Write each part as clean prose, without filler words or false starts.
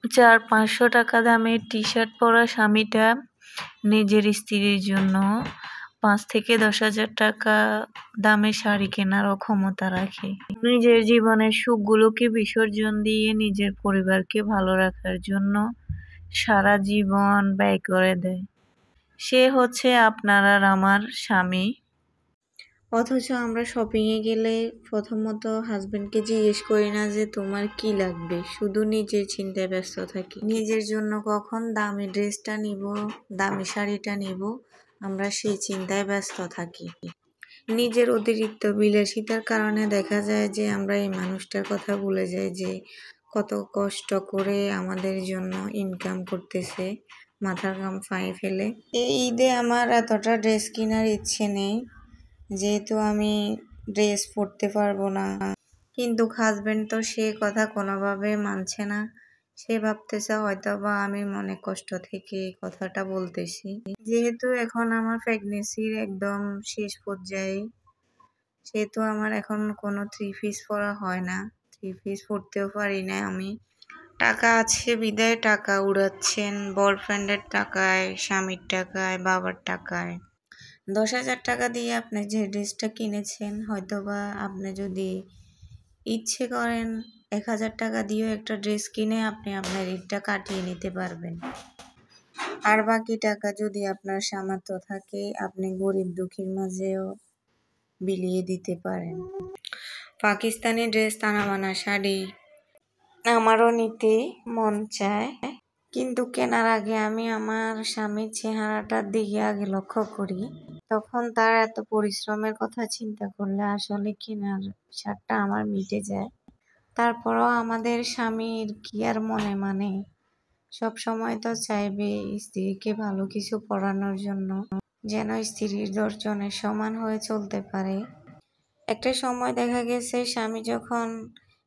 400-500 টাকা দামের টি-শার্ট পরা স্বামীটা নিজের স্ত্রীর জন্য 5,000-10,000 টাকা দামের শাড়ি কেনারও ক্ষমতা রাখে। নিজের জীবনের সুখগুলোকে বিসর্জন দিয়ে নিজের পরিবারকে ভালো রাখার জন্য সারা জীবন ব্যয় করে দেয়। সে হচ্ছে আপনার আর আমার স্বামী। অথচ আমরা শপিংয়ে গেলে প্রথমত হাজবেন্ডকে জিজ্ঞেস করি না যে তোমার কি লাগবে, শুধু নিজের চিন্তায় ব্যস্ত থাকি। নিজের জন্য কখন দামি ড্রেসটা নিব, দামি শাড়িটা নিব, আমরা সেই চিন্তায় ব্যস্ত থাকি। নিজের অতিরিক্ত বিলাসিতার কারণে দেখা যায় যে আমরা এই মানুষটার কথা ভুলে যাই যে কত কষ্ট করে আমাদের জন্য ইনকাম করতেছে, মাথার ঘাম পায়ে ফেলে। এই ঈদে আমার এতটা ড্রেস কেনার ইচ্ছে নেই, যেহেতু আমি ড্রেস পরতে পারবো না। কিন্তু হাজবেন্ড তো সে কথা কোনোভাবে মানছে না। সে ভাবতেছে হয়তো বা আমি মনে কষ্ট থেকে কথাটা বলতেছি। যেহেতু এখন আমার প্রেগনেন্সির একদম শেষ পর্যায়ে, সেহেতু আমার এখন কোনো 3 পিস পরা হয় না, 3 পিস পরতেও পারি না আমি। টাকা আছে বিদায় টাকা উড়াচ্ছেন বয়ফ্রেন্ডের টাকায়, স্বামীর টাকায়, বাবার টাকায়। 10,000 টাকা দিয়ে আপনি যে ড্রেসটা কিনেছেন, হয়তোবা আপনি যদি ইচ্ছে করেন 1,000 টাকা দিয়েও একটা ড্রেস কিনে আপনি আপনার ঈদটা কাটিয়ে নিতে পারবেন। আর বাকি টাকা যদি আপনার সামর্থ্য থাকে আপনি গরিব দুঃখীর মাঝেও বিলিয়ে দিতে পারেন। পাকিস্তানি ড্রেস, তানাবানা শাড়ি আমারও নিতে মন চায়, কিন্তু কেনার আগে আমি আমার স্বামীর চেহারাটার দিকে আগে লক্ষ্য করি। তখন তার এত পরিশ্রমের কথা চিন্তা করলে আসলে কেনার ইচ্ছাটা আমার মিটে যায়। তারপরও আমাদের স্বামীর কি আর মনে মানে, সব সময় তো চাইবে স্ত্রীকে ভালো কিছু পরানোর জন্য, যেন স্ত্রীর দর্শনের সমান হয়ে চলতে পারে। একটা সময় দেখা গেছে স্বামী যখন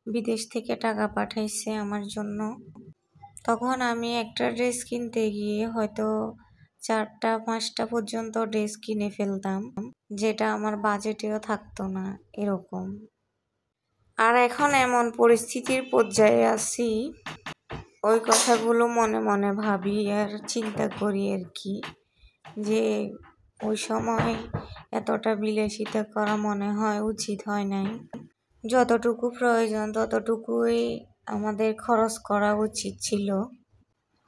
বিদেশ থেকে টাকা পাঠাইছে আমার জন্য, তখন আমি একটা ড্রেস কিনতে গিয়ে হয়তো 4টা-5টা পর্যন্ত ড্রেস কিনে ফেলতাম, যেটা আমার বাজেটেও থাকতো না এরকম। আর এখন এমন পরিস্থিতির পর্যায়ে আছি, ওই কথাগুলো মনে মনে ভাবি আর চিন্তা করি আর কি, যে ওই সময় এতটা বিলাসিতা করা মনে হয় উচিত হয় নাই। যতটুকু প্রয়োজন ততটুকুই আমাদের খরচ করা উচিত ছিল।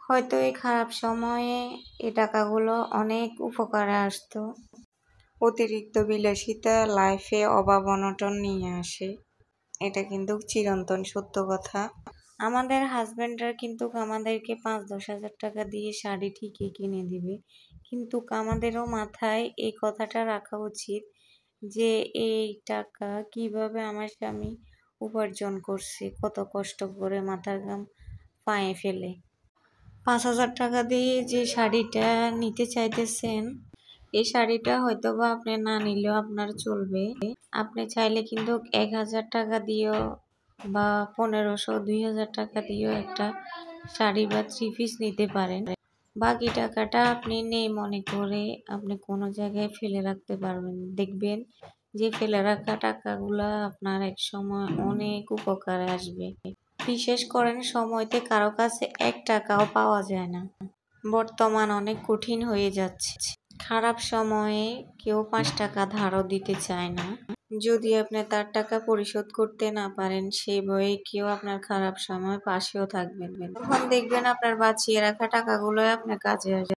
হয়তো এই খারাপ সময়ে এই টাকাগুলো অনেক উপকারে আসতো। অতিরিক্ত বিলাসিতা লাইফে অভাব অনটন নিয়ে আসে, এটা কিন্তু চিরন্তন সত্য কথা। আমাদের হাজবেন্ডরা কিন্তু আমাদেরকে 5-10 হাজার টাকা দিয়ে শাড়ি ঠিকই কিনে দিবে, কিন্তু আমাদেরও মাথায় এই কথাটা রাখা উচিত যে এই টাকা কিভাবে আমার স্বামী উপার্জন করছে, কত কষ্ট করে মাথার ঘাম পায়ে ফেলে। 5,000 টাকা দিয়ে যে শাড়িটা নিতে চাইতেছেন, এই শাড়িটা হয়তো বা আপনি না নিলেও আপনার চলবে। আপনি চাইলে কিন্তু 1,000 টাকা দিয়েও বা 1,500-2,000 টাকা দিয়েও একটা শাড়ি বা 3 পিস নিতে পারেন। বাকি টাকাটা আপনি নেই মনে করে আপনি কোনো জায়গায় ফেলে রাখতে পারবেন। দেখবেন যে ফেলে রাখা টাকাগুলা আপনার এক সময় অনেক উপকারে আসবে। বিশেষ করেন সময়তে কারো কাছে 1 টাকাও পাওয়া যায় না। বর্তমান অনেক কঠিন হয়ে যাচ্ছে। খারাপ সময়ে কেউ 5 টাকা ধারও দিতে চায় না। যদি আপনি তার টাকা পরিশোধ করতে না পারেন, সেই ভয়ে কেউ আপনার খারাপ সময় পাশেও থাকবেন। তখন দেখবেন আপনার বাঁচিয়ে রাখা টাকাগুলোই আপনার কাজে আসবে।